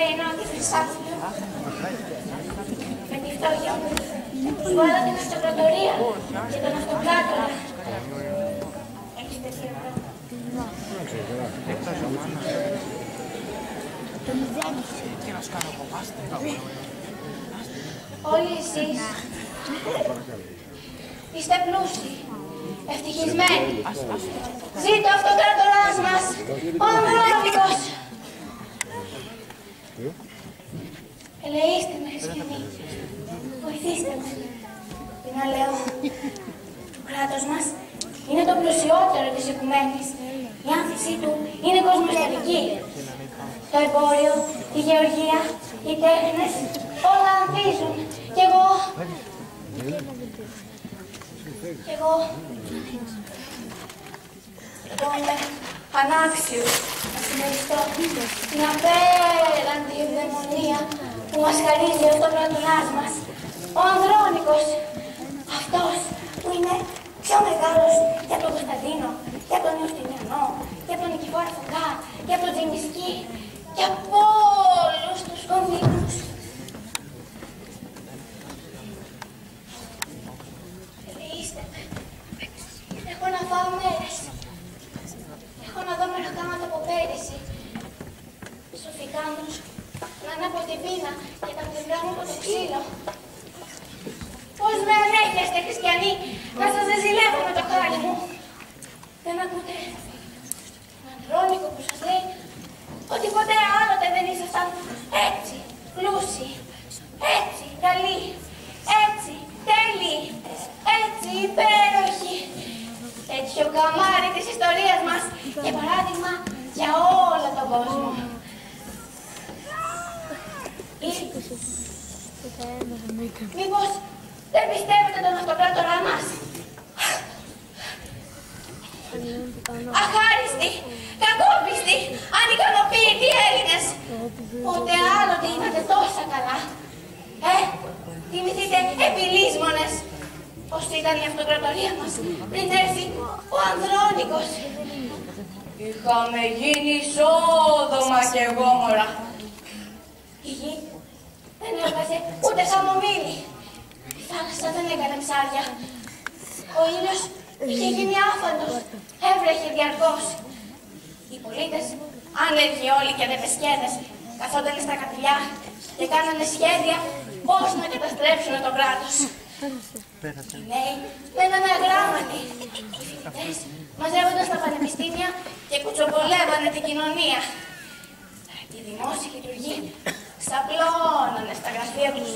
δίνω και χρυσάφυλλο. Με τη φτώχεια μου, τους βάλω την αυτοκρατορία και τον αυτοκράτορα. Έχεις τέτοια ευρώ? Όλοι εσείς είστε πλούσιοι, ευτυχισμένοι. Ζήτω ο αυτοκράτορας μας, ο Ανδρώνικος. Ελεήστε με, Χριστιανοί. Βοηθήστε με. Τι να λέω. Το κράτος μας είναι το πλουσιότερο της οικουμένης. Η άνθησή του είναι κοσμοϊστορική. Το εμπόριο, η γεωργία, οι τέχνες, όλα ανθίζουν. Κι εγώ είμαι ανάξιος να συμμεριστώ την απέραντη ευδαιμονία που μας χαρίζει ο αυτοκράτορας μας, ο Ανδρώνικος, αυτός που είναι πιο μεγάλος για τον Κωνσταντίνο, για τον Ιουστινιανό, για τον Νικηφόρο Φωκά, για τον Τζιμισκή, για όλους τους κονδύλους. Ελεήστε με. Έχω να φάω μέρες. Έχω να δω μεροκάματα από πέρυσι. Τους Αφρικάνους να είναι από την πείνα και τα πλευρά μου από το ξύλο. Πώς με ανέχεστε, χριστιανοί, να σας ζηλεύω με το χάλι μου. Δεν ακούτε τον Ανδρώνικο που σας λέει ότι ποτέ άλλοτε δεν ήσασταν έτσι πλούσιοι, έτσι καλοί, έτσι τέλειοι, έτσι υπέροχοι. Τέτοιο καμάρι της ιστορίας μας και παράδειγμα για όλο τον κόσμο. Μήπως δεν πιστεύετε τον αυτοκράτορά μας? Αχάριστοι, κακόπιστοι, ανικανοποίητοι Έλληνες. Πότε άλλοτε είδατε τόσα καλά. Θυμηθείτε επιλύσμονες. Πώς ήταν η αυτοκρατορία μας πριν έρθει ο Ανδρώνικος. Είχαμε γίνει Σόδομα κι εγώ, μωρά. Η γη δεν έβγαζε ούτε χαμομήλι. Η θάλασσα δεν έκανε ψάρια. Ο ήλιος είχε γίνει άφαντος, έβρεχε διαρκώς. Οι πολίτες, άνεργοι όλοι και αδεπεσκέδες, καθόταν στα κατηλιά και κάνανε σχέδια πώς να καταστρέψουν το κράτος. Οι νέοι μένανε αγράμματοι. Οι φοιτητές μαζεύονταν στα πανεπιστήμια και κουτσομπολεύανε την κοινωνία. Οι δημόσιοι λειτουργοί ξαπλώνανε στα γραφεία τους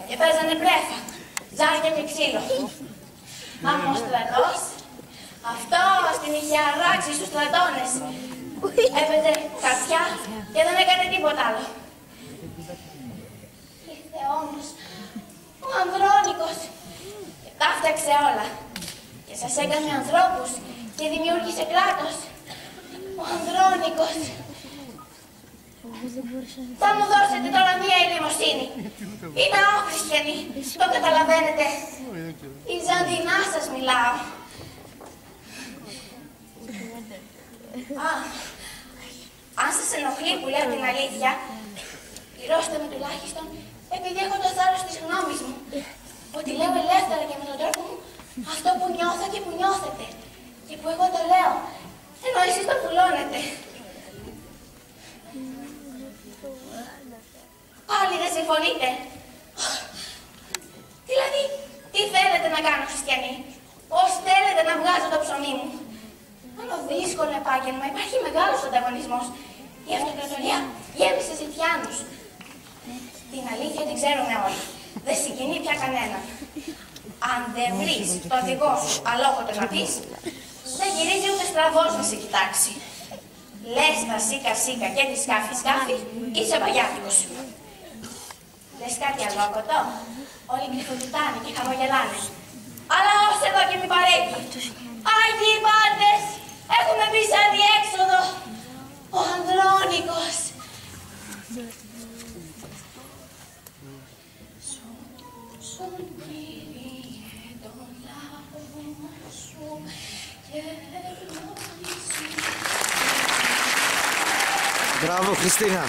και παίζανε πρέφα, ζάρια και ξύλο. Άμα ο στρατός, αυτός την είχε αράξει στους στρατώνες. Έπαιζε χαρτιά και δεν έκανε τίποτα άλλο. Ήρθε όμως ο Ανδρώνικος και τα φτιάξε όλα. Και σας έκανε ανθρώπους και δημιούργησε κράτος. Ο Ανδρώνικος. Θα μου δώσετε τώρα μία ελεημοσύνη. Είναι χριστιανοί, το καταλαβαίνετε. Βυζαντινά σας μιλάω. Αν σας ενοχλεί που λέω την αλήθεια, πληρώστε με τουλάχιστον επειδή έχω το θάρρος της γνώμης μου. Ότι λέω ελεύθερα και με τον τρόπο μου αυτό που νιώθω και που νιώθετε. Και που εγώ το λέω, ενώ εσείς το πουλώνετε. Πάλι δεν συμφωνείτε. Δηλαδή, τι θέλετε να κάνω, χριστιανοί? Πώς θέλετε να βγάζω το ψωμί μου? Άλλο δύσκολο επάγγελμα, υπάρχει μεγάλος ανταγωνισμός. Η αυτοκρατορία γέμισε ζητιάνους. Την αλήθεια την ξέρουμε όλοι. Δεν συγκινεί πια κανέναν. Αν δεν βρεις το δικό σου αλόκοτο να πεις, δεν γυρίζει ούτε στραβός να σε κοιτάξει. Λες τα σίκα σίκα και τη σκάφη σκάφη, είσαι βαγιάτικος. Λες κάτι αλόκοτο, όλοι κρυφοκοιτάνε και χαμογελάνε. Αλλά ως εδώ και μη παρέχει. Άγιοι πάντες, έχουμε μπει σαν διέξοδο. Ο Ανδρώνικος. Μπράβο, Χριστίνα.